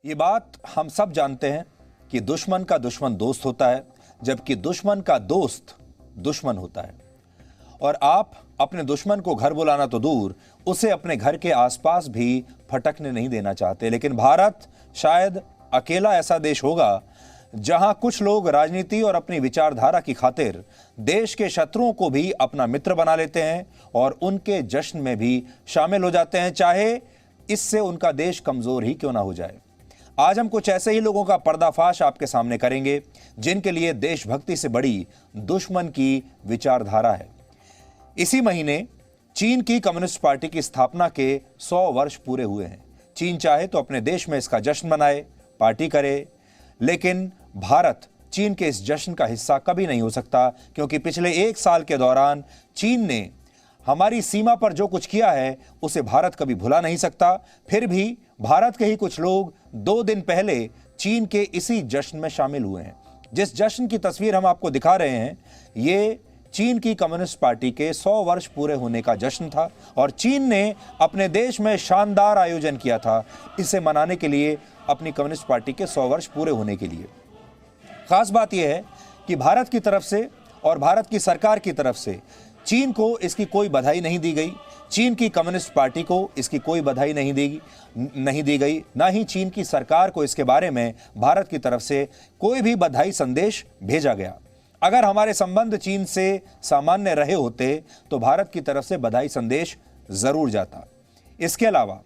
ये बात हम सब जानते हैं कि दुश्मन का दुश्मन दोस्त होता है, जबकि दुश्मन का दोस्त दुश्मन होता है। और आप अपने दुश्मन को घर बुलाना तो दूर, उसे अपने घर के आसपास भी फटकने नहीं देना चाहते। लेकिन भारत शायद अकेला ऐसा देश होगा जहां कुछ लोग राजनीति और अपनी विचारधारा की खातिर देश के शत्रुओं को भी अपना मित्र बना लेते हैं और उनके जश्न में भी शामिल हो जाते हैं, चाहे इससे उनका देश कमजोर ही क्यों ना हो जाए। आज हम कुछ ऐसे ही लोगों का पर्दाफाश आपके सामने करेंगे जिनके लिए देशभक्ति से बड़ी दुश्मन की विचारधारा है। इसी महीने चीन की कम्युनिस्ट पार्टी की स्थापना के 100 वर्ष पूरे हुए हैं। चीन चाहे तो अपने देश में इसका जश्न मनाए, पार्टी करे, लेकिन भारत चीन के इस जश्न का हिस्सा कभी नहीं हो सकता, क्योंकि पिछले 1 साल के दौरान चीन ने हमारी सीमा पर जो कुछ किया है उसे भारत कभी भुला नहीं सकता। फिर भी भारत के ही कुछ लोग 2 दिन पहले चीन के इसी जश्न में शामिल हुए हैं। जिस जश्न की तस्वीर हम आपको दिखा रहे हैं, ये चीन की कम्युनिस्ट पार्टी के 100 वर्ष पूरे होने का जश्न था और चीन ने अपने देश में शानदार आयोजन किया था इसे मनाने के लिए, अपनी कम्युनिस्ट पार्टी के 100 वर्ष पूरे होने के लिए। खास बात यह है कि भारत की तरफ से और भारत की सरकार की तरफ से चीन को इसकी कोई बधाई नहीं दी गई, चीन की कम्युनिस्ट पार्टी को इसकी कोई बधाई नहीं दी गई, ना ही चीन की सरकार को इसके बारे में भारत की तरफ से कोई भी बधाई संदेश भेजा गया। अगर हमारे संबंध चीन से सामान्य रहे होते तो भारत की तरफ से बधाई संदेश जरूर जाता। इसके अलावा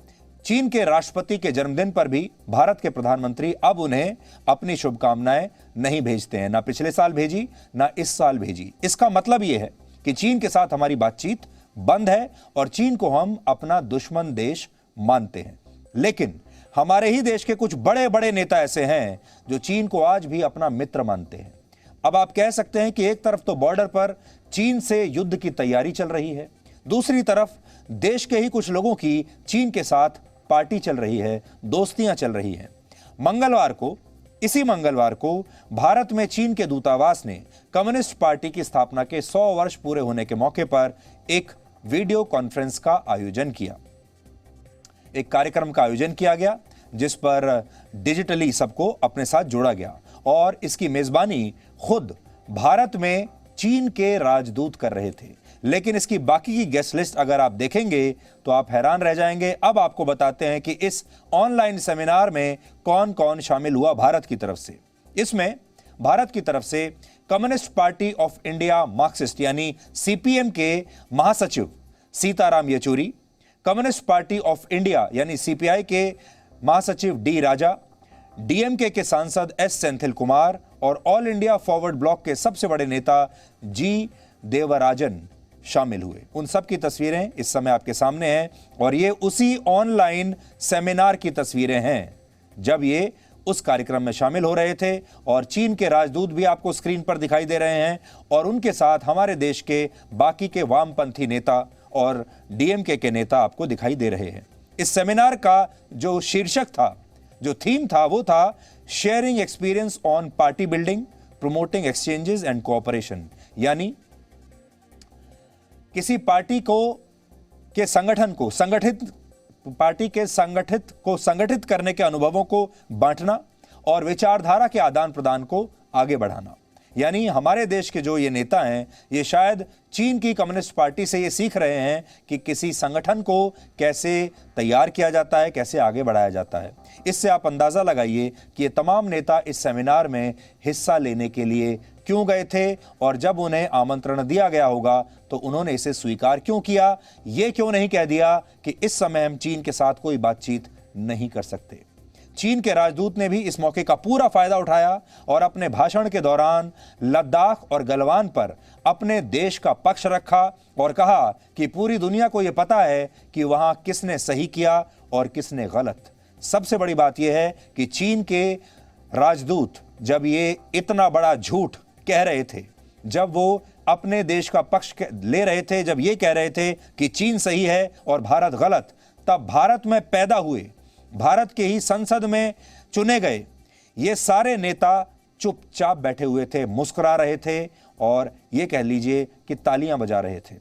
चीन के राष्ट्रपति के जन्मदिन पर भी भारत के प्रधानमंत्री अब उन्हें अपनी शुभकामनाएं नहीं भेजते हैं, ना पिछले साल भेजी, ना इस साल भेजी। इसका मतलब यह है कि चीन के साथ हमारी बातचीत बंद है और चीन को हम अपना दुश्मन देश मानते हैं। लेकिन हमारे ही देश के कुछ बड़े बड़े नेता ऐसे हैं जो चीन को आज भी अपना मित्र मानते हैं। अब आप कह सकते हैं कि एक तरफ तो बॉर्डर पर चीन से युद्ध की तैयारी चल रही है, दूसरी तरफ देश के ही कुछ लोगों की चीन के साथ पार्टी चल रही है, दोस्तियां चल रही हैं। इसी मंगलवार को भारत में चीन के दूतावास ने कम्युनिस्ट पार्टी की स्थापना के 100 वर्ष पूरे होने के मौके पर एक वीडियो कॉन्फ्रेंस का आयोजन किया। एक कार्यक्रम का आयोजन किया गया जिस पर डिजिटली सबको अपने साथ जोड़ा गया और इसकी मेजबानी खुद भारत में चीन के राजदूत कर रहे थे। लेकिन इसकी बाकी की गेस्ट लिस्ट अगर आप देखेंगे तो आप हैरान रह जाएंगे। अब आपको बताते हैं कि इस ऑनलाइन सेमिनार में कौन कौन शामिल हुआ भारत की तरफ से। इसमें भारत की तरफ से communist party of India Marxist यानी सीपीएम के महासचिव Sitaram Yechury, communist party of India यानी सीपीआई के महासचिव डी राजा, डीएमके के सांसद एस सेंथिल कुमार और ऑल इंडिया फॉरवर्ड ब्लॉक के सबसे बड़े नेता जी देवराजन शामिल हुए। उन सब की तस्वीरें इस समय आपके सामने हैं और ये उसी ऑनलाइन सेमिनार की तस्वीरें हैं जब ये उस कार्यक्रम में शामिल हो रहे थे। और चीन के राजदूत भी आपको स्क्रीन पर दिखाई दे रहे हैं और उनके साथ हमारे देश के बाकी के वामपंथी नेता और डीएमके के नेता आपको दिखाई दे रहे हैं। इस सेमिनार का जो शीर्षक था, जो थीम था, वो था sharing experience on party building, promoting exchanges and cooperation. यानी किसी पार्टी के संगठित करने के अनुभवों को बांटना और विचारधारा के आदान प्रदान को आगे बढ़ाना। यानी हमारे देश के जो ये नेता हैं, ये शायद चीन की कम्युनिस्ट पार्टी से ये सीख रहे हैं कि किसी संगठन को कैसे तैयार किया जाता है, कैसे आगे बढ़ाया जाता है। इससे आप अंदाजा लगाइए कि ये तमाम नेता इस सेमिनार में हिस्सा लेने के लिए क्यों गए थे और जब उन्हें आमंत्रण दिया गया होगा तो उन्होंने इसे स्वीकार क्यों किया। ये क्यों नहीं कह दिया कि इस समय हम चीन के साथ कोई बातचीत नहीं कर सकते। चीन के राजदूत ने भी इस मौके का पूरा फायदा उठाया और अपने भाषण के दौरान लद्दाख और गलवान पर अपने देश का पक्ष रखा और कहा कि पूरी दुनिया को यह पता है कि वहां किसने सही किया और किसने गलत। सबसे बड़ी बात यह है कि चीन के राजदूत जब ये इतना बड़ा झूठ कह रहे थे, जब वो अपने देश का पक्ष ले रहे थे, जब ये कह रहे थे कि चीन सही है और भारत गलत, तब भारत में पैदा हुए, भारत के ही संसद में चुने गए ये सारे नेता चुपचाप बैठे हुए थे, मुस्कुरा रहे थे और ये कह लीजिए कि तालियां बजा रहे थे।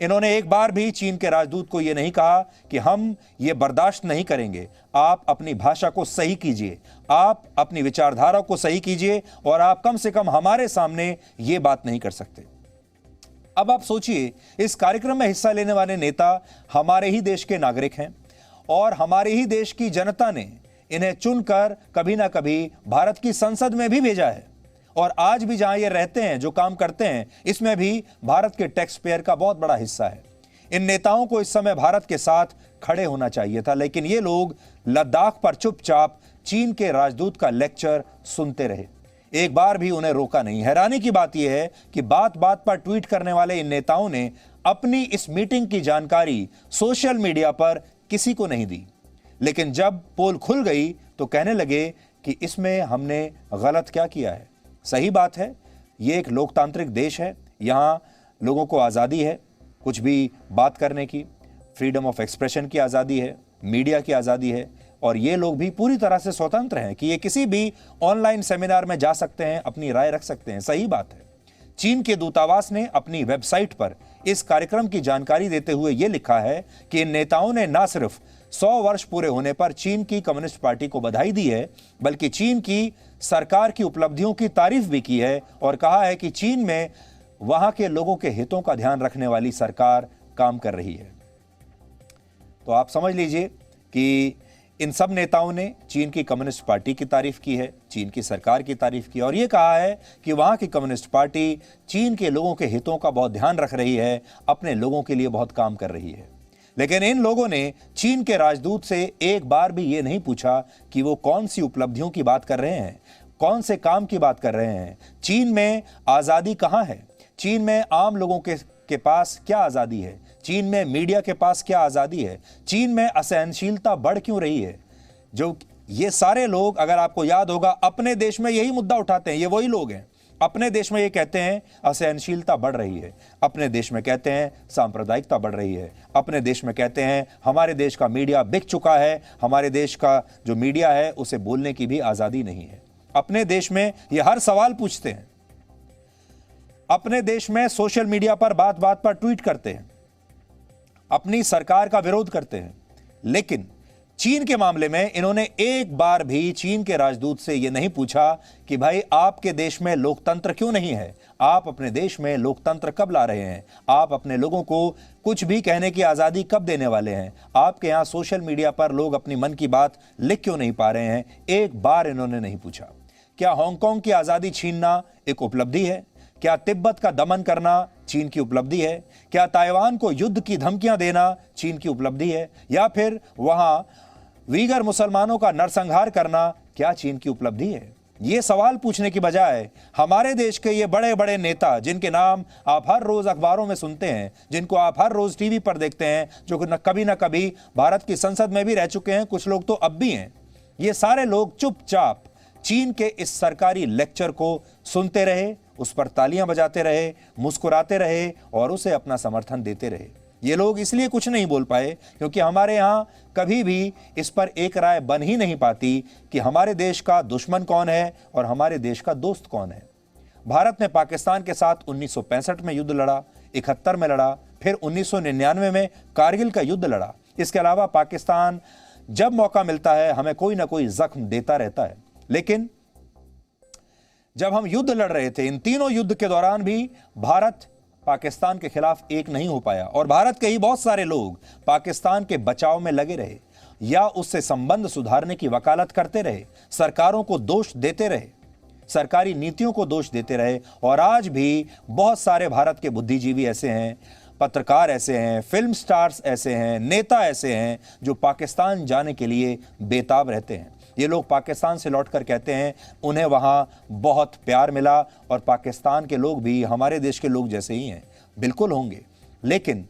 इन्होंने एक बार भी चीन के राजदूत को यह नहीं कहा कि हम ये बर्दाश्त नहीं करेंगे, आप अपनी भाषा को सही कीजिए, आप अपनी विचारधारा को सही कीजिए और आप कम से कम हमारे सामने ये बात नहीं कर सकते। अब आप सोचिए, इस कार्यक्रम में हिस्सा लेने वाले नेता हमारे ही देश के नागरिक हैं और हमारे ही देश की जनता ने इन्हें चुनकर कभी ना कभी भारत की संसद में भी भेजा है और आज भी जहां ये रहते हैं, जो काम करते हैं, इसमें भी भारत के टैक्स पेयर का बहुत बड़ा हिस्सा है। इन नेताओं को इस समय भारत के साथ खड़े होना चाहिए था, लेकिन ये लोग लद्दाख पर चुपचाप चीन के राजदूत का लेक्चर सुनते रहे, एक बार भी उन्हें रोका नहीं। हैरानी की बात यह है कि बात बात पर ट्वीट करने वाले इन नेताओं ने अपनी इस मीटिंग की जानकारी सोशल मीडिया पर किसी को नहीं दी, लेकिन जब पोल खुल गई तो कहने लगे कि इसमें हमने गलत क्या किया है। सही बात है, ये एक लोकतांत्रिक देश है, यहाँ लोगों को आज़ादी है कुछ भी बात करने की, फ्रीडम ऑफ एक्सप्रेशन की आज़ादी है, मीडिया की आज़ादी है और ये लोग भी पूरी तरह से स्वतंत्र हैं कि ये किसी भी ऑनलाइन सेमिनार में जा सकते हैं, अपनी राय रख सकते हैं। सही बात है। चीन के दूतावास ने अपनी वेबसाइट पर इस कार्यक्रम की जानकारी देते हुए यह लिखा है कि इन नेताओं ने न सिर्फ 100 वर्ष पूरे होने पर चीन की कम्युनिस्ट पार्टी को बधाई दी है, बल्कि चीन की सरकार की उपलब्धियों की तारीफ भी की है और कहा है कि चीन में वहां के लोगों के हितों का ध्यान रखने वाली सरकार काम कर रही है। तो आप समझ लीजिए कि इन सब नेताओं ने चीन की कम्युनिस्ट पार्टी की तारीफ की है, चीन की सरकार की तारीफ की और यह कहा है कि वहां की कम्युनिस्ट पार्टी चीन के लोगों के हितों का बहुत ध्यान रख रही है, अपने लोगों के लिए बहुत काम कर रही है। लेकिन इन लोगों ने चीन के राजदूत से एक बार भी ये नहीं पूछा कि वो कौन सी उपलब्धियों की बात कर रहे हैं, कौन से काम की बात कर रहे हैं। चीन में आज़ादी कहाँ है? चीन में आम लोगों के पास क्या आज़ादी है? चीन में मीडिया के पास क्या आज़ादी है? चीन में असहनशीलता बढ़ क्यों रही है? जो ये सारे लोग, अगर आपको याद होगा, अपने देश में यही मुद्दा उठाते हैं। ये वही लोग हैं, अपने देश में ये कहते हैं असहनशीलता बढ़ रही है, अपने देश में कहते हैं सांप्रदायिकता बढ़ रही है, अपने देश में कहते हैं हमारे देश का मीडिया बिक चुका है, हमारे देश का जो मीडिया है उसे बोलने की भी आज़ादी नहीं है। अपने देश में ये हर सवाल पूछते हैं, अपने देश में सोशल मीडिया पर बात बात पर ट्वीट करते हैं, अपनी सरकार का विरोध करते हैं। लेकिन चीन के मामले में इन्होंने एक बार भी चीन के राजदूत से यह नहीं पूछा कि भाई आपके देश में लोकतंत्र क्यों नहीं है, आप अपने देश में लोकतंत्र कब ला रहे हैं, आप अपने लोगों को कुछ भी कहने की आज़ादी कब देने वाले हैं, आपके यहाँ सोशल मीडिया पर लोग अपनी मन की बात लिख क्यों नहीं पा रहे हैं। एक बार इन्होंने नहीं पूछा। क्या हांगकांग की आज़ादी छीनना एक उपलब्धि है? क्या तिब्बत का दमन करना चीन की उपलब्धि है? क्या ताइवान को युद्ध की धमकियां देना चीन की उपलब्धि है? या फिर वहां वीगर मुसलमानों का नरसंहार करना क्या चीन की उपलब्धि है? ये सवाल पूछने की बजाय हमारे देश के ये बड़े बड़े नेता, जिनके नाम आप हर रोज अखबारों में सुनते हैं, जिनको आप हर रोज टीवी पर देखते हैं, जो कभी ना कभी भारत की संसद में भी रह चुके हैं, कुछ लोग तो अब भी हैं, ये सारे लोग चुपचाप चीन के इस सरकारी लेक्चर को सुनते रहे, उस पर तालियां बजाते रहे, मुस्कुराते रहे और उसे अपना समर्थन देते रहे। ये लोग इसलिए कुछ नहीं बोल पाए क्योंकि हमारे यहाँ कभी भी इस पर एक राय बन ही नहीं पाती कि हमारे देश का दुश्मन कौन है और हमारे देश का दोस्त कौन है। भारत ने पाकिस्तान के साथ 1965 में युद्ध लड़ा, 71 में लड़ा, फिर 1999 में कारगिल का युद्ध लड़ा। इसके अलावा पाकिस्तान जब मौका मिलता है हमें कोई ना कोई जख्म देता रहता है। लेकिन जब हम युद्ध लड़ रहे थे, इन तीनों युद्ध के दौरान भी भारत पाकिस्तान के खिलाफ एक नहीं हो पाया और भारत के ही बहुत सारे लोग पाकिस्तान के बचाव में लगे रहे या उससे संबंध सुधारने की वकालत करते रहे, सरकारों को दोष देते रहे, सरकारी नीतियों को दोष देते रहे। और आज भी बहुत सारे भारत के बुद्धिजीवी ऐसे हैं, पत्रकार ऐसे हैं, फिल्म स्टार्स ऐसे हैं, नेता ऐसे हैं जो पाकिस्तान जाने के लिए बेताब रहते हैं। ये लोग पाकिस्तान से लौटकर कहते हैं उन्हें वहाँ बहुत प्यार मिला और पाकिस्तान के लोग भी हमारे देश के लोग जैसे ही हैं। बिल्कुल होंगे, लेकिन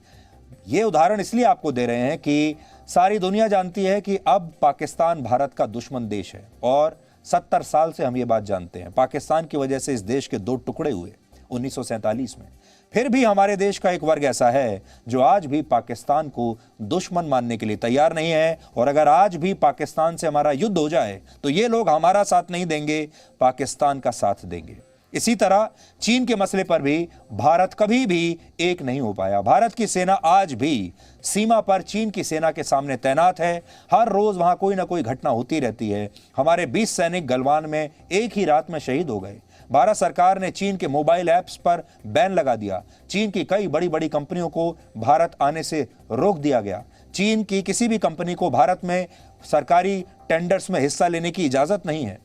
ये उदाहरण इसलिए आपको दे रहे हैं कि सारी दुनिया जानती है कि अब पाकिस्तान भारत का दुश्मन देश है और 70 साल से हम ये बात जानते हैं। पाकिस्तान की वजह से इस देश के 2 टुकड़े हुए 1947 में। फिर भी हमारे देश का एक वर्ग ऐसा है जो आज भी पाकिस्तान को दुश्मन मानने के लिए तैयार नहीं है और अगर आज भी पाकिस्तान से हमारा युद्ध हो जाए तो ये लोग हमारा साथ नहीं देंगे, पाकिस्तान का साथ देंगे। इसी तरह चीन के मसले पर भी भारत कभी भी एक नहीं हो पाया। भारत की सेना आज भी सीमा पर चीन की सेना के सामने तैनात है। हर रोज वहां कोई ना कोई घटना होती रहती है। हमारे 20 सैनिक गलवान में एक ही रात में शहीद हो गए। भारत सरकार ने चीन के मोबाइल ऐप्स पर बैन लगा दिया। चीन की कई बड़ी बड़ी कंपनियों को भारत आने से रोक दिया गया। चीन की किसी भी कंपनी को भारत में सरकारी टेंडर्स में हिस्सा लेने की इजाजत नहीं है।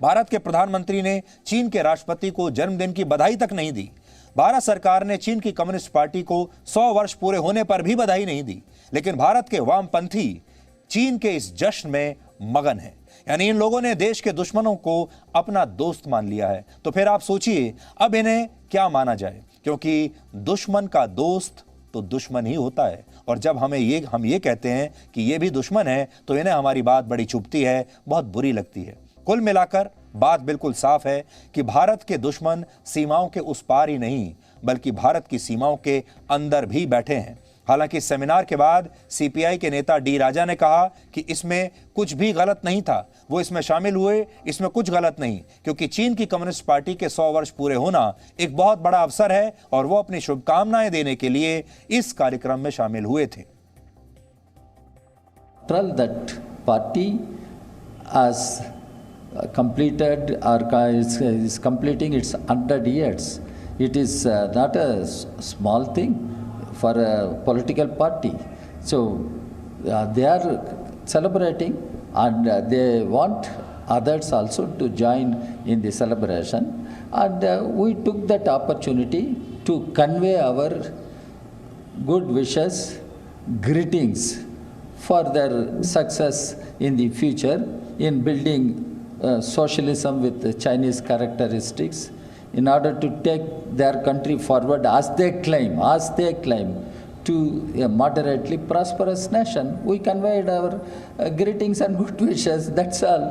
भारत के प्रधानमंत्री ने चीन के राष्ट्रपति को जन्मदिन की बधाई तक नहीं दी। भारत सरकार ने चीन की कम्युनिस्ट पार्टी को 100 वर्ष पूरे होने पर भी बधाई नहीं दी। लेकिन भारत के वामपंथी चीन के इस जश्न में मगन है। यानी इन लोगों ने देश के दुश्मनों को अपना दोस्त मान लिया है। तो फिर आप सोचिए अब इन्हें क्या माना जाए, क्योंकि दुश्मन का दोस्त तो दुश्मन ही होता है। और जब हम ये कहते हैं कि ये भी दुश्मन है तो इन्हें हमारी बात बड़ी चुभती है, बहुत बुरी लगती है। कुल मिलाकर बात बिल्कुल साफ है कि भारत के दुश्मन सीमाओं के उस पार ही नहीं बल्कि भारत की सीमाओं के अंदर भी बैठे हैं। हालांकि सेमिनार के बाद सीपीआई के नेता डी राजा ने कहा कि इसमें कुछ भी गलत नहीं था, वो इसमें शामिल हुए, इसमें कुछ गलत नहीं, क्योंकि चीन की कम्युनिस्ट पार्टी के 100 वर्ष पूरे होना एक बहुत बड़ा अवसर है और वो अपनी शुभकामनाएं देने के लिए इस कार्यक्रम में शामिल हुए थे। That party has completed or is completing its 100 years. It is not a small thing for a political party. So they are celebrating and they want others also to join in the celebration. And we took that opportunity to convey our good wishes, greetings for their success in the future in building socialism with Chinese characteristics in order to take their country forward as they claim to a moderately prosperous nation. We conveyed our greetings and good wishes, that's all.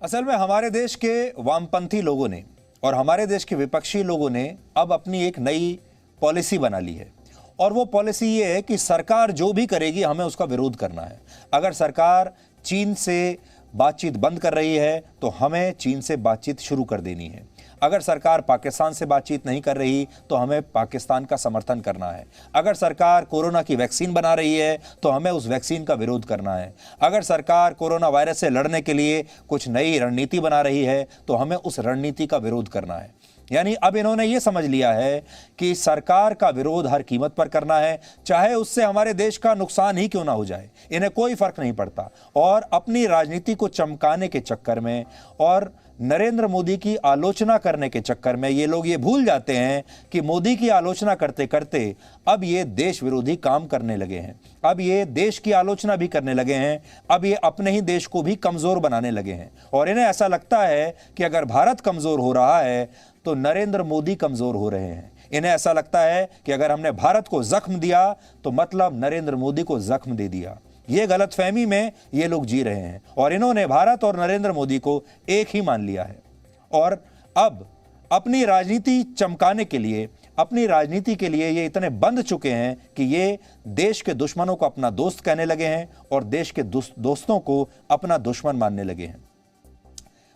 असल में हमारे देश के वामपंथी लोगों ने और हमारे देश के विपक्षी लोगों ने अब अपनी एक नई पॉलिसी बना ली है और वो पॉलिसी ये है कि सरकार जो भी करेगी हमें उसका विरोध करना है। अगर सरकार चीन से बातचीत बंद कर रही है तो हमें चीन से बातचीत शुरू कर देनी है। अगर सरकार पाकिस्तान से बातचीत नहीं कर रही तो हमें पाकिस्तान का समर्थन करना है। अगर सरकार कोरोना की वैक्सीन बना रही है तो हमें उस वैक्सीन का विरोध करना है। अगर सरकार कोरोना वायरस से लड़ने के लिए कुछ नई रणनीति बना रही है तो हमें उस रणनीति का विरोध करना है। यानी अब इन्होंने ये समझ लिया है कि सरकार का विरोध हर कीमत पर करना है, चाहे उससे हमारे देश का नुकसान ही क्यों ना हो जाए, इन्हें कोई फर्क नहीं पड़ता। और अपनी राजनीति को चमकाने के चक्कर में और नरेंद्र मोदी की आलोचना करने के चक्कर में ये लोग ये भूल जाते हैं कि मोदी की आलोचना करते करते अब ये देश विरोधी काम करने लगे हैं। अब ये देश की आलोचना भी करने लगे हैं। अब ये अपने ही देश को भी कमजोर बनाने लगे हैं और इन्हें ऐसा लगता है कि अगर भारत कमजोर हो रहा है तो नरेंद्र मोदी कमजोर हो रहे हैं। इन्हें ऐसा लगता है कि अगर हमने भारत को जख्म दिया तो मतलब नरेंद्र मोदी को जख्म दे दिया। ये गलतफहमी में ये लोग जी रहे हैं और इन्होंने भारत और नरेंद्र मोदी को एक ही मान लिया है और अब अपनी राजनीति चमकाने के लिए, अपनी राजनीति के लिए ये इतने बंध चुके हैं कि ये देश के दुश्मनों को अपना दोस्त कहने लगे हैं और देश के दोस्तों को अपना दुश्मन मानने लगे हैं।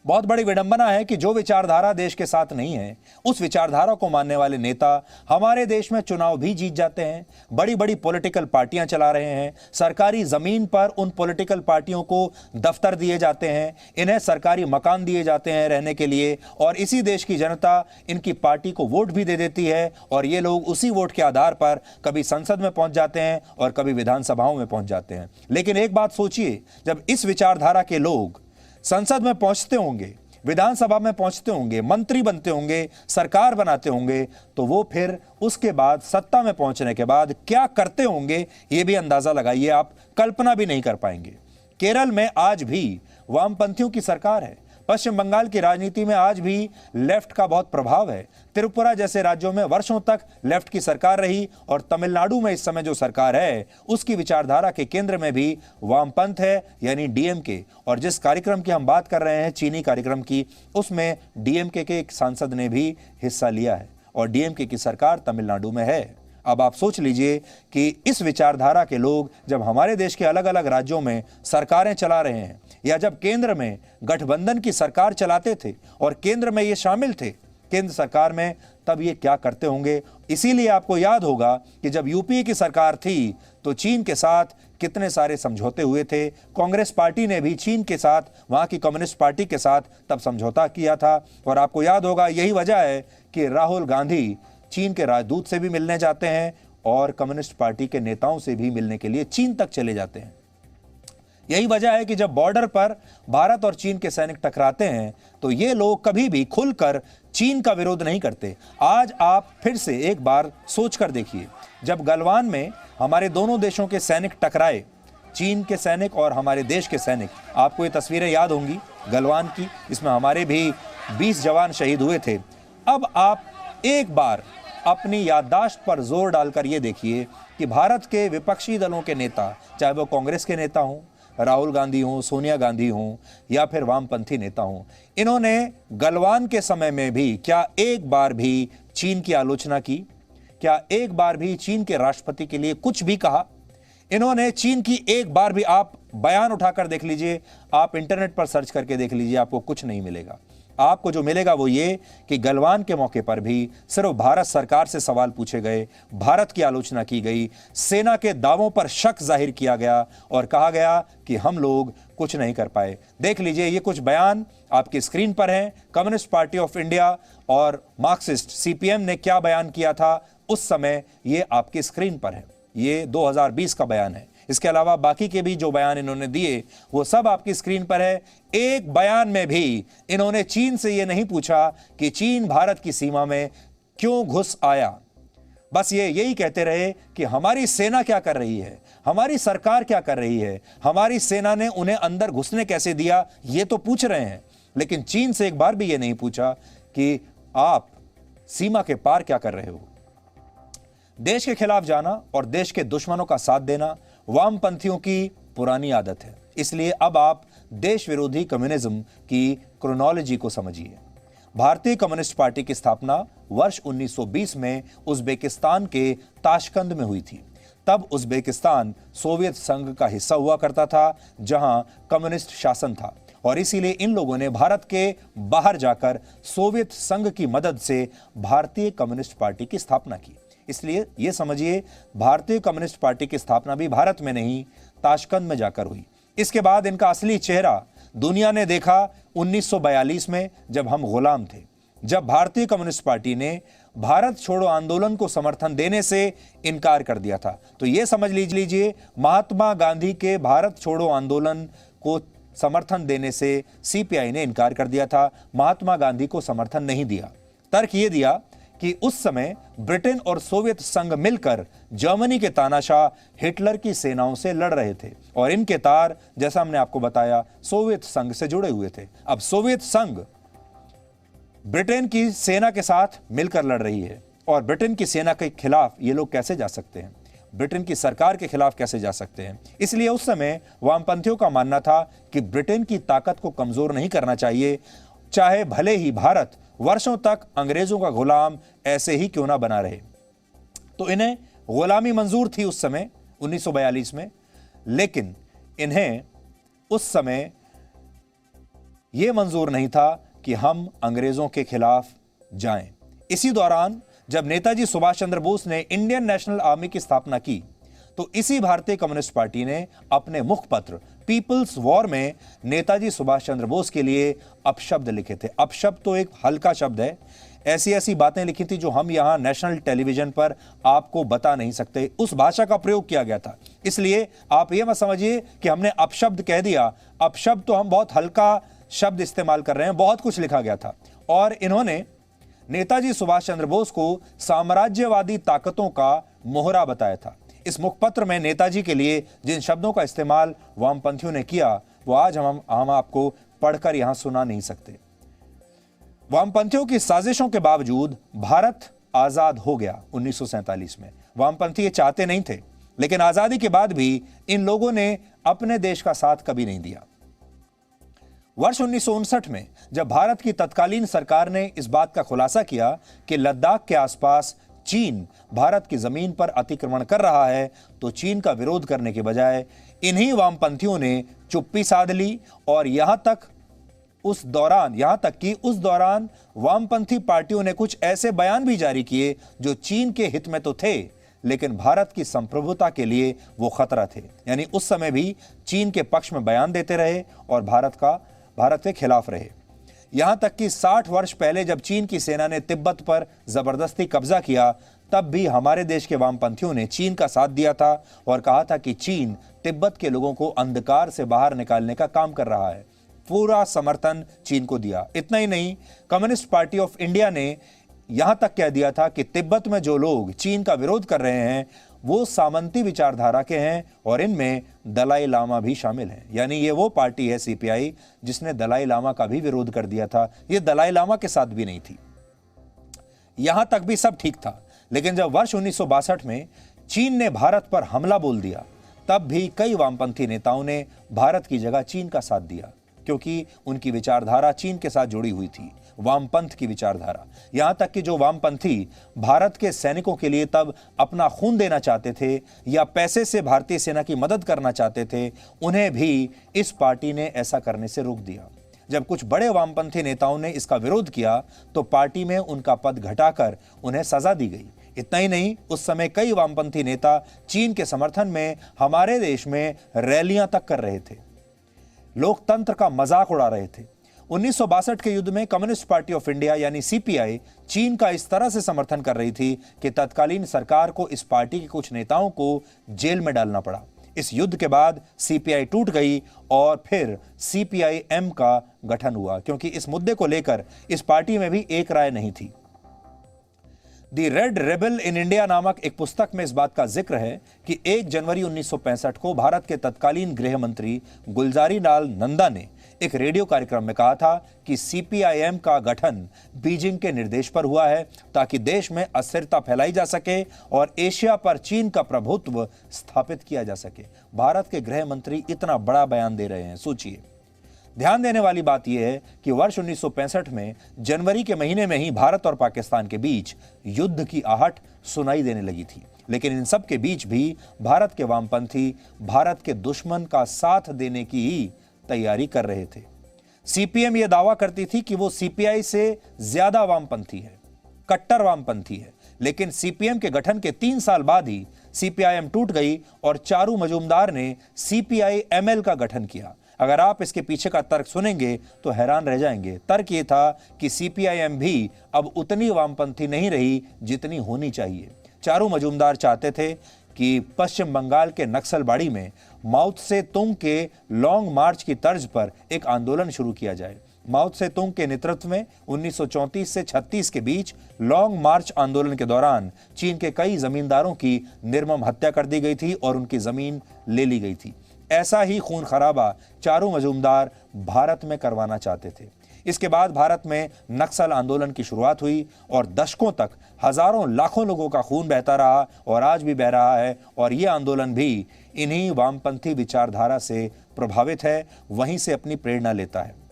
बहुत बड़ी विडंबना है कि जो विचारधारा देश के साथ नहीं है उस विचारधारा को मानने वाले नेता हमारे देश में चुनाव भी जीत जाते हैं, बड़ी बड़ी पॉलिटिकल पार्टियां चला रहे हैं, सरकारी जमीन पर उन पॉलिटिकल पार्टियों को दफ्तर दिए जाते हैं, इन्हें सरकारी मकान दिए जाते हैं रहने के लिए और इसी देश की जनता इनकी पार्टी को वोट भी दे देती है और ये लोग उसी वोट के आधार पर कभी संसद में पहुंच जाते हैं और कभी विधानसभाओं में पहुंच जाते हैं। लेकिन एक बात सोचिए, जब इस विचारधारा के लोग संसद में पहुंचते होंगे, विधानसभा में पहुंचते होंगे, मंत्री बनते होंगे, सरकार बनाते होंगे, तो वो फिर उसके बाद सत्ता में पहुंचने के बाद क्या करते होंगे ये भी अंदाजा लगाइए, आप कल्पना भी नहीं कर पाएंगे। केरल में आज भी वामपंथियों की सरकार है। पश्चिम बंगाल की राजनीति में आज भी लेफ्ट का बहुत प्रभाव है। त्रिपुरा जैसे राज्यों में वर्षों तक लेफ्ट की सरकार रही और तमिलनाडु में इस समय जो सरकार है उसकी विचारधारा के केंद्र में भी वामपंथ है, यानी डीएमके। और जिस कार्यक्रम की हम बात कर रहे हैं, चीनी कार्यक्रम की, उसमें डीएमके के एक सांसद ने भी हिस्सा लिया है और डीएमके की सरकार तमिलनाडु में है। अब आप सोच लीजिए कि इस विचारधारा के लोग जब हमारे देश के अलग अलग राज्यों में सरकारें चला रहे हैं, या जब केंद्र में गठबंधन की सरकार चलाते थे और केंद्र में ये शामिल थे, केंद्र सरकार में, तब ये क्या करते होंगे। इसीलिए आपको याद होगा कि जब यूपीए की सरकार थी तो चीन के साथ कितने सारे समझौते हुए थे। कांग्रेस पार्टी ने भी चीन के साथ, वहां की कम्युनिस्ट पार्टी के साथ तब समझौता किया था। और आपको याद होगा यही वजह है कि राहुल गांधी चीन के राजदूत से भी मिलने जाते हैं और कम्युनिस्ट पार्टी के नेताओं से भी मिलने के लिए चीन तक चले जाते हैं। यही वजह है कि जब बॉर्डर पर भारत और चीन के सैनिक टकराते हैं तो ये लोग कभी भी खुलकर चीन का विरोध नहीं करते। आज आप फिर से एक बार सोच कर देखिए, जब गलवान में हमारे दोनों देशों के सैनिक टकराए, चीन के सैनिक और हमारे देश के सैनिक, आपको ये तस्वीरें याद होंगी गलवान की, इसमें हमारे भी 20 जवान शहीद हुए थे। अब आप एक बार अपनी याददाश्त पर जोर डालकर ये देखिए कि भारत के विपक्षी दलों के नेता, चाहे वो कांग्रेस के नेता हों, राहुल गांधी हों, सोनिया गांधी हों या फिर वामपंथी नेता हों, इन्होंने गलवान के समय में भी क्या एक बार भी चीन की आलोचना की? क्या एक बार भी चीन के राष्ट्रपति के लिए कुछ भी कहा? इन्होंने चीन की एक बार भी, आप बयान उठाकर देख लीजिए, आप इंटरनेट पर सर्च करके देख लीजिए, आपको कुछ नहीं मिलेगा। आपको जो मिलेगा वो ये कि गलवान के मौके पर भी सिर्फ भारत सरकार से सवाल पूछे गए, भारत की आलोचना की गई, सेना के दावों पर शक जाहिर किया गया और कहा गया कि हम लोग कुछ नहीं कर पाए। देख लीजिए, ये कुछ बयान आपकी स्क्रीन पर हैं। कम्युनिस्ट पार्टी ऑफ इंडिया और मार्क्सिस्ट सीपीएम ने क्या बयान किया था उस समय, ये आपकी स्क्रीन पर है। ये 2020 का बयान है। इसके अलावा बाकी के भी जो बयान इन्होंने दिए वो सब आपकी स्क्रीन पर है। एक बयान में भी इन्होंने चीन से ये नहीं पूछा कि चीन भारत की सीमा में क्यों घुस आया। बस ये यही कहते रहे कि हमारी सेना क्या कर रही है, हमारी सरकार क्या कर रही है, हमारी सेना ने उन्हें अंदर घुसने कैसे दिया, ये तो पूछ रहे हैं। लेकिन चीन से एक बार भी ये नहीं पूछा कि आप सीमा के पार क्या कर रहे हो। देश के खिलाफ जाना और देश के दुश्मनों का साथ देना वामपंथियों की पुरानी आदत है। इसलिए अब आप देश विरोधी कम्युनिज्म की क्रोनोलॉजी को समझिए। भारतीय कम्युनिस्ट पार्टी की स्थापना वर्ष 1920 में उज्बेकिस्तान के ताशकंद में हुई थी। तब उज्बेकिस्तान सोवियत संघ का हिस्सा हुआ करता था, जहां कम्युनिस्ट शासन था, और इसीलिए इन लोगों ने भारत के बाहर जाकर सोवियत संघ की मदद से भारतीय कम्युनिस्ट पार्टी की स्थापना की। इसलिए यह समझिए, भारतीय कम्युनिस्ट पार्टी की स्थापना भी भारत में नहीं, ताशकंद में जाकर हुई। इसके बाद इनका असली चेहरा दुनिया ने देखा 1942 में, जब हम गुलाम थे, जब भारतीय कम्युनिस्ट पार्टी ने भारत छोड़ो आंदोलन को समर्थन देने से इनकार कर दिया था। तो यह समझ लीजिए, महात्मा गांधी के भारत छोड़ो आंदोलन को समर्थन देने से सीपीआई ने इनकार कर दिया था, महात्मा गांधी को समर्थन नहीं दिया। तर्क यह दिया कि उस समय ब्रिटेन और सोवियत संघ मिलकर जर्मनी के तानाशाह हिटलर की सेनाओं से लड़ रहे थे, और इनके तार, जैसा हमने आपको बताया, सोवियत संघ से जुड़े हुए थे। अब सोवियत संघ ब्रिटेन की सेना के साथ मिलकर लड़ रही है, और ब्रिटेन की सेना के खिलाफ ये लोग कैसे जा सकते हैं, ब्रिटेन की सरकार के खिलाफ कैसे जा सकते हैं। इसलिए उस समय वामपंथियों का मानना था कि ब्रिटेन की ताकत को कमजोर नहीं करना चाहिए, चाहे भले ही भारत वर्षों तक अंग्रेजों का गुलाम ऐसे ही क्यों ना बना रहे। तो इन्हें गुलामी मंजूर थी उस समय 1942 में, लेकिन इन्हें उस समय यह मंजूर नहीं था कि हम अंग्रेजों के खिलाफ जाएं। इसी दौरान जब नेताजी सुभाष चंद्र बोस ने इंडियन नेशनल आर्मी की स्थापना की, तो इसी भारतीय कम्युनिस्ट पार्टी ने अपने मुखपत्र पीपल्स वॉर में नेताजी सुभाष चंद्र बोस के लिए अपशब्द लिखे थे। अपशब्द तो एक हल्का शब्द है, ऐसी ऐसी बातें लिखी थी जो हम यहां नेशनल टेलीविजन पर आपको बता नहीं सकते। उस भाषा का प्रयोग किया गया था। इसलिए आप यह मत समझिए कि हमने अपशब्द कह दिया। अपशब्द तो हम बहुत हल्का शब्द इस्तेमाल कर रहे हैं, बहुत कुछ लिखा गया था। और इन्होंने नेताजी सुभाष चंद्र बोस को साम्राज्यवादी ताकतों का मोहरा बताया था। इस मुखपत्र में नेताजी के लिए जिन शब्दों का इस्तेमाल वामपंथियों ने किया, वो आज हम आपको पढ़कर यहां सुना नहीं सकते। वामपंथियों की साजिशों के बावजूद भारत आजाद हो गया 1947 में। वामपंथी ये चाहते नहीं थे, लेकिन आजादी के बाद भी इन लोगों ने अपने देश का साथ कभी नहीं दिया। वर्ष 1959 में जब भारत की तत्कालीन सरकार ने इस बात का खुलासा किया कि लद्दाख के आसपास चीन भारत की जमीन पर अतिक्रमण कर रहा है तो चीन का विरोध करने के बजाय इन्हीं वामपंथियों ने चुप्पी साध ली और यहां तक कि उस दौरान वामपंथी पार्टियों ने कुछ ऐसे बयान भी जारी किए जो चीन के हित में तो थे लेकिन भारत की संप्रभुता के लिए वो खतरा थे। यानी उस समय भी चीन के पक्ष में बयान देते रहे और भारत के खिलाफ रहे। यहां तक कि 60 वर्ष पहले जब चीन की सेना ने तिब्बत पर जबरदस्ती कब्जा किया तब भी हमारे देश के वामपंथियों ने चीन का साथ दिया था और कहा था कि चीन तिब्बत के लोगों को अंधकार से बाहर निकालने का काम कर रहा है। पूरा समर्थन चीन को दिया। इतना ही नहीं, कम्युनिस्ट पार्टी ऑफ इंडिया ने यहां तक कह दिया था कि तिब्बत में जो लोग चीन का विरोध कर रहे हैं वो सामंती विचारधारा के हैं और इनमें दलाई लामा भी शामिल हैं। यानी ये वो पार्टी है सीपीआई जिसने दलाई लामा का भी विरोध कर दिया था। ये दलाई लामा के साथ भी नहीं थी। यहां तक भी सब ठीक था, लेकिन जब वर्ष 1962 में चीन ने भारत पर हमला बोल दिया तब भी कई वामपंथी नेताओं ने भारत की जगह चीन का साथ दिया क्योंकि उनकी विचारधारा चीन के साथ जुड़ी हुई थी, वामपंथ की विचारधारा। यहां तक कि जो वामपंथी भारत के सैनिकों के लिए तब अपना खून देना चाहते थे या पैसे से भारतीय सेना की मदद करना चाहते थे, उन्हें भी इस पार्टी ने ऐसा करने से रोक दिया। जब कुछ बड़े वामपंथी नेताओं ने इसका विरोध किया तो पार्टी में उनका पद घटाकर उन्हें सजा दी गई। इतना ही नहीं, उस समय कई वामपंथी नेता चीन के समर्थन में हमारे देश में रैलियां तक कर रहे थे, लोकतंत्र का मजाक उड़ा रहे थे। 1962 के युद्ध में कम्युनिस्ट पार्टी ऑफ इंडिया यानी सीपीआई चीन का इस तरह से समर्थन कर रही थी कि तत्कालीन सरकार को इस पार्टी के कुछ नेताओं को जेल में डालना पड़ा। इस युद्ध के बाद सीपीआई टूट गई और फिर सीपीआई-एम का गठन हुआ क्योंकि इस मुद्दे को लेकर इस पार्टी में भी एक राय नहीं थी। दी रेड रेबल इन इंडिया नामक एक पुस्तक में इस बात का जिक्र है कि 1 जनवरी 1965 को भारत के तत्कालीन गृह मंत्री गुलजारी लाल नंदा ने एक रेडियो कार्यक्रम में कहा था कि सीपीआई-एम का गठन बीजिंग के निर्देश पर हुआ है ताकि देश में अस्थिरता फैलाई जा सके और एशिया पर चीन का प्रभुत्व स्थापित किया जा सके। भारत के गृह मंत्री इतना बड़ा बयान दे रहे हैं, सोचिए। ध्यान देने वाली बात यह है कि वर्ष 1965 में जनवरी के महीने में ही भारत और पाकिस्तान के बीच युद्ध की आहट सुनाई देने लगी थी, लेकिन इन सब के बीच भी भारत के वामपंथी भारत के दुश्मन का साथ देने की ही तैयारी कर रहे थे। सीपीएम यह दावा करती थी कि वो सीपीआई से ज्यादा वामपंथी है, कट्टर वामपंथी है, लेकिन सीपीएम के गठन के 3 साल बाद ही सीपीआई-एम टूट गई और चारू मजूमदार ने सीपीआई-एमएल का गठन किया। अगर आप इसके पीछे का तर्क सुनेंगे तो हैरान रह जाएंगे। तर्क ये था कि सीपीआई-एम भी अब उतनी वामपंथी नहीं रही जितनी होनी चाहिए। चारू मजूमदार चाहते थे कि पश्चिम बंगाल के नक्सलबाड़ी में माओ त्से तुंग के लॉन्ग मार्च की तर्ज पर एक आंदोलन शुरू किया जाए। माओ त्से तुंग के नेतृत्व में 1934 से 36 के बीच लॉन्ग मार्च आंदोलन के दौरान चीन के कई जमींदारों की निर्मम हत्या कर दी गई थी और उनकी जमीन ले ली गई थी। ऐसा ही खून खराबा चारू मजूमदार भारत में करवाना चाहते थे। इसके बाद भारत में नक्सल आंदोलन की शुरुआत हुई और दशकों तक हजारों लाखों लोगों का खून बहता रहा और आज भी बह रहा है और यह आंदोलन भी इन्हीं वामपंथी विचारधारा से प्रभावित है, वहीं से अपनी प्रेरणा लेता है।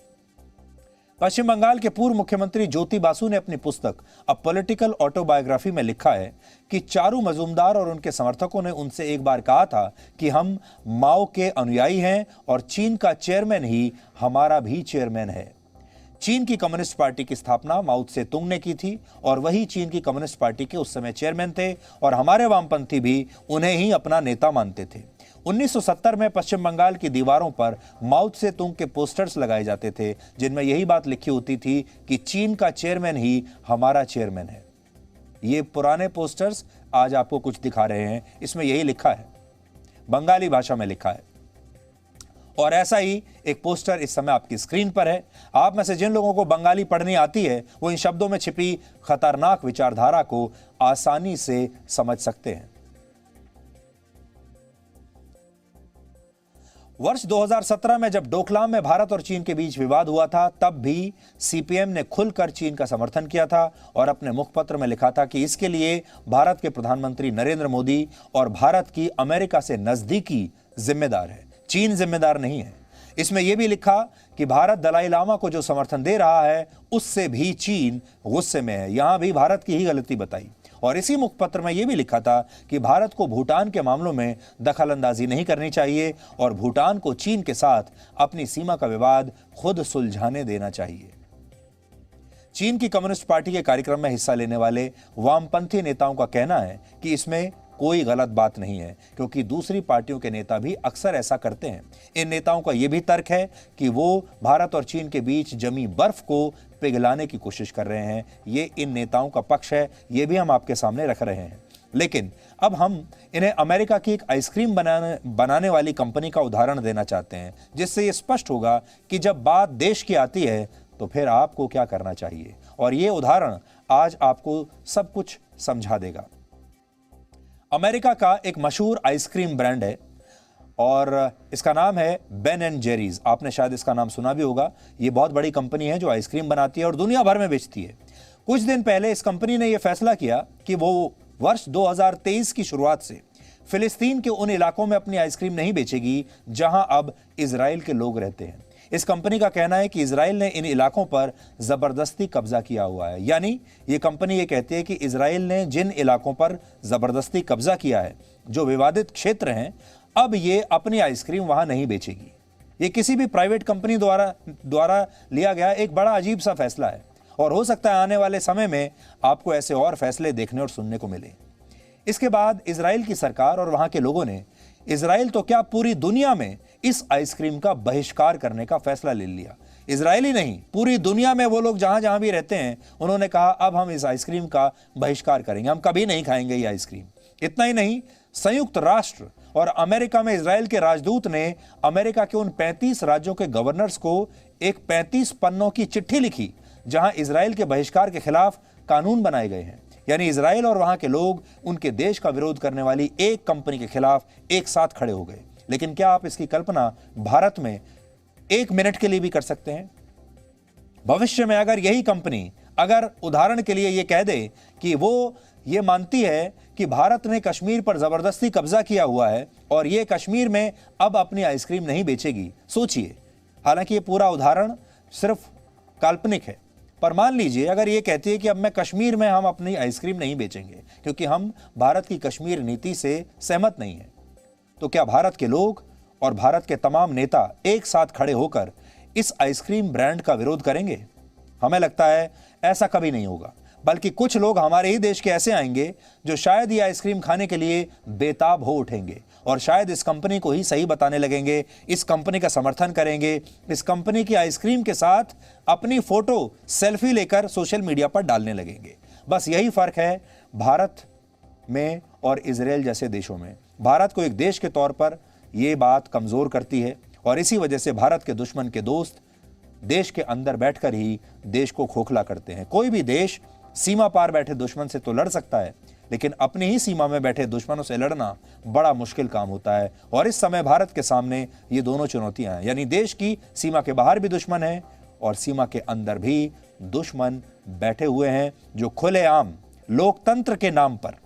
पश्चिम बंगाल के पूर्व मुख्यमंत्री ज्योति बासु ने अपनी पुस्तक अ पॉलिटिकल ऑटोबायोग्राफी में लिखा है कि चारू मजूमदार और उनके समर्थकों ने उनसे एक बार कहा था कि हम माओ के अनुयायी हैं और चीन का चेयरमैन ही हमारा भी चेयरमैन है। चीन की कम्युनिस्ट पार्टी की स्थापना माओ त्से तुंग ने की थी और वही चीन की कम्युनिस्ट पार्टी के उस समय चेयरमैन थे और हमारे वामपंथी भी उन्हें ही अपना नेता मानते थे। 1970 में पश्चिम बंगाल की दीवारों पर माओ त्से तुंग के पोस्टर्स लगाए जाते थे जिनमें यही बात लिखी होती थी कि चीन का चेयरमैन ही हमारा चेयरमैन है। ये पुराने पोस्टर्स आज आपको कुछ दिखा रहे हैं, इसमें यही लिखा है, बंगाली भाषा में लिखा है। और ऐसा ही एक पोस्टर इस समय आपकी स्क्रीन पर है। आप में से जिन लोगों को बंगाली पढ़नी आती है वो इन शब्दों में छिपी खतरनाक विचारधारा को आसानी से समझ सकते हैं। वर्ष 2017 में जब डोकलाम में भारत और चीन के बीच विवाद हुआ था तब भी सीपीएम ने खुलकर चीन का समर्थन किया था और अपने मुखपत्र में लिखा था कि इसके लिए भारत के प्रधानमंत्री नरेंद्र मोदी और भारत की अमेरिका से नजदीकी जिम्मेदार है, चीन जिम्मेदार नहीं है। इसमें यह भी लिखा कि भारत दलाई लामा को जो समर्थन दे रहा है उससे भी चीन गुस्से में है। यहां भी भारत की ही गलती बताई और इसी मुखपत्र में यह भी लिखा था कि भारत को भूटान के मामलों में दखल अंदाजी नहीं करनी चाहिए और भूटान को चीन के साथ अपनी सीमा का विवाद खुद सुलझाने देना चाहिए। चीन की कम्युनिस्ट पार्टी के कार्यक्रम में हिस्सा लेने वाले वामपंथी नेताओं का कहना है कि इसमें कोई गलत बात नहीं है, क्योंकि दूसरी पार्टियों के नेता भी अक्सर ऐसा करते हैं। इन नेताओं का यह भी तर्क है कि वो भारत और चीन के बीच जमी बर्फ को पिघलाने की कोशिश कर रहे हैं। ये इन नेताओं का पक्ष है, ये भी हम आपके सामने रख रहे हैं। लेकिन अब हम इन्हें अमेरिका की एक आइसक्रीम बनाने वाली कंपनी का उदाहरण देना चाहते हैं, जिससे ये स्पष्ट होगा कि जब बात देश की आती है तो फिर आपको क्या करना चाहिए। और ये उदाहरण आज आपको सब कुछ समझा देगा। अमेरिका का एक मशहूर आइसक्रीम ब्रांड है और इसका नाम है बेन एंड जेरीज। आपने शायद इसका नाम सुना भी होगा। ये बहुत बड़ी कंपनी है जो आइसक्रीम बनाती है और दुनिया भर में बेचती है। कुछ दिन पहले इस कंपनी ने यह फैसला किया कि वो वर्ष 2023 की शुरुआत से फिलिस्तीन के उन इलाकों में अपनी आइसक्रीम नहीं बेचेगी जहां अब इजराइल के लोग रहते हैं। इस कंपनी का कहना है कि इजराइल ने इन इलाकों पर जबरदस्ती कब्जा किया हुआ है। यानी ये कंपनी ये कहती है कि इजराइल ने जिन इलाकों पर जबरदस्ती कब्जा किया है, जो विवादित क्षेत्र हैं, अब ये अपनी आइसक्रीम वहां नहीं बेचेगी। ये किसी भी प्राइवेट कंपनी द्वारा लिया गया एक बड़ा अजीब सा फैसला है और हो सकता है आने वाले समय में आपको ऐसे और फैसले देखने और सुनने को मिले। इसके बाद इजराइल की सरकार और वहां के लोगों ने इजराइल तो क्या पूरी दुनिया में इस आइसक्रीम का बहिष्कार करने का फैसला ले लिया। इजराइल ही नहीं, पूरी दुनिया में वो लोग जहां जहां भी रहते हैं, उन्होंने कहा अब हम इस आइसक्रीम का बहिष्कार करेंगे, हम कभी नहीं खाएंगे ये आइसक्रीम। इतना ही नहीं, संयुक्त राष्ट्र और अमेरिका में इजराइल के राजदूत ने अमेरिका के उन 35 राज्यों के गवर्नर्स को एक 35 पन्नों की चिट्ठी लिखी जहां इजराइल के बहिष्कार के खिलाफ कानून बनाए गए हैं। यानी इजराइल और वहां के लोग उनके देश का विरोध करने वाली एक कंपनी के खिलाफ एक साथ खड़े हो गए। लेकिन क्या आप इसकी कल्पना भारत में एक मिनट के लिए भी कर सकते हैं? भविष्य में अगर यही कंपनी अगर उदाहरण के लिए यह कह दे कि वो ये मानती है कि भारत ने कश्मीर पर जबरदस्ती कब्जा किया हुआ है और ये कश्मीर में अब अपनी आइसक्रीम नहीं बेचेगी, सोचिए। हालांकि ये पूरा उदाहरण सिर्फ काल्पनिक है, पर मान लीजिए अगर ये कहती है कि अब मैं कश्मीर में हम अपनी आइसक्रीम नहीं बेचेंगे क्योंकि हम भारत की कश्मीर नीति से सहमत नहीं है, तो क्या भारत के लोग और भारत के तमाम नेता एक साथ खड़े होकर इस आइसक्रीम ब्रांड का विरोध करेंगे? हमें लगता है ऐसा कभी नहीं होगा, बल्कि कुछ लोग हमारे ही देश के ऐसे आएंगे जो शायद ये आइसक्रीम खाने के लिए बेताब हो उठेंगे और शायद इस कंपनी को ही सही बताने लगेंगे, इस कंपनी का समर्थन करेंगे, इस कंपनी की आइसक्रीम के साथ अपनी फोटो सेल्फी लेकर सोशल मीडिया पर डालने लगेंगे। बस यही फर्क है भारत में और इजराइल जैसे देशों में। भारत को एक देश के तौर पर यह बात कमजोर करती है और इसी वजह से भारत के दुश्मन के दोस्त देश के अंदर बैठकर ही देश को खोखला करते हैं। कोई भी देश सीमा पार बैठे दुश्मन से तो लड़ सकता है, लेकिन अपनी ही सीमा में बैठे दुश्मनों से लड़ना बड़ा मुश्किल काम होता है। और इस समय भारत के सामने ये दोनों चुनौतियां हैं, यानी देश की सीमा के बाहर भी दुश्मन है और सीमा के अंदर भी दुश्मन बैठे हुए हैं जो खुलेआम लोकतंत्र के नाम पर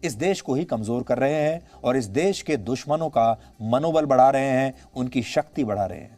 इस देश को ही कमजोर कर रहे हैं और इस देश के दुश्मनों का मनोबल बढ़ा रहे हैं, उनकी शक्ति बढ़ा रहे हैं।